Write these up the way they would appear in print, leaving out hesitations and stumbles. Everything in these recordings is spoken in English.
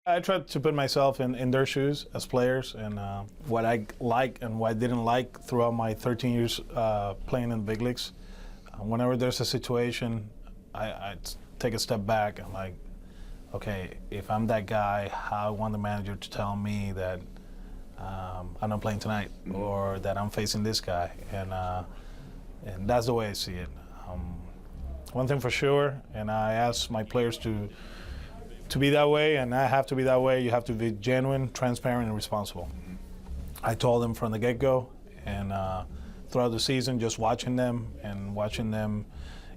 I tried to put myself in their shoes as players, and what I like and what I didn't like throughout my 13 years playing in the big leagues. Whenever there's a situation, I take a step back and like, okay, if I'm that guy, how I want the manager to tell me that I'm not playing tonight, or that I'm facing this guy, and that's the way I see it. One thing for sure, and I ask my players to be that way, and I have to be that way. You have to be genuine, transparent, and responsible. I told them from the get-go, and throughout the season, just watching them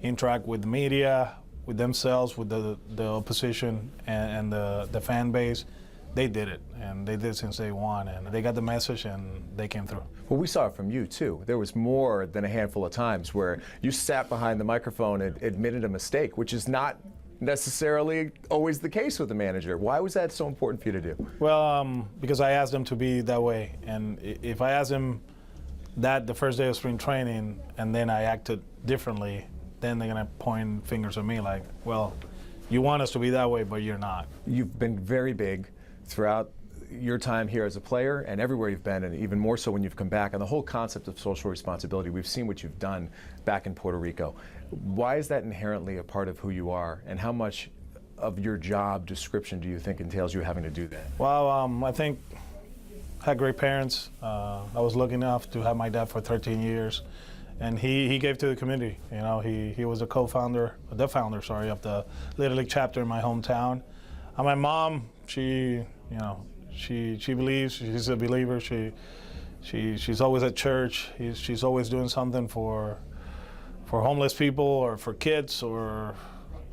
interact with the media, with themselves, with the opposition, and the fan base. They did it, and they did it since day one, and they got the message, and they came through. Well, we saw it from you, too. There was more than a handful of times where you sat behind the microphone and admitted a mistake, which is not necessarily always the case with the manager. Why was that so important for you to do? Well, because I asked them to be that way, and if I asked them that the first day of spring training, and then I acted differently, then they're going to point fingers at me like, well, you want us to be that way, but you're not. You've been very big throughout your time here as a player and everywhere you've been, and even more so when you've come back, and the whole concept of social responsibility. We've seen what you've done back in Puerto Rico. Why is that inherently a part of who you are, and how much of your job description do you think entails you having to do that? Well, I think I had great parents. I was lucky enough to have my dad for 13 years, and he gave to the community. You know, he was the founder of the Little League chapter in my hometown. And my mom, she believes, she's a believer. She's always at church. She's always doing something for homeless people or for kids, or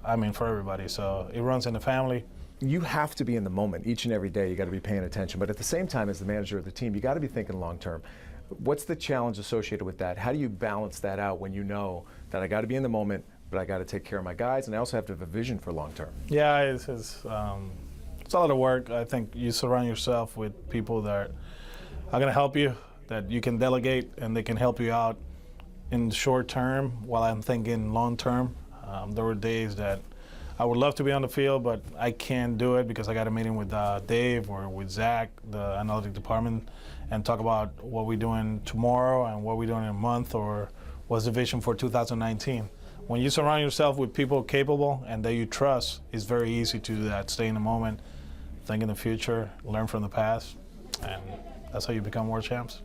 for everybody. So it runs in the family. You have to be in the moment each and every day. You got to be paying attention, but at the same time, as the manager of the team, you got to be thinking long term. What's the challenge associated with that? How do you balance that out when you know that I got to be in the moment, but I got to take care of my guys, and I also have to have a vision for long term? Yeah, it's a lot of work. I think you surround yourself with people that are going to help you, that you can delegate, and they can help you out in the short term while I'm thinking long term. There were days that I would love to be on the field, but I can't do it because I got a meeting with Dave or with Zach, the analytic department, and talk about what we're doing tomorrow and what we're doing in a month, or what's the vision for 2019. When you surround yourself with people capable and that you trust, it's very easy to do that. Stay in the moment, think in the future, learn from the past, and that's how you become world champs.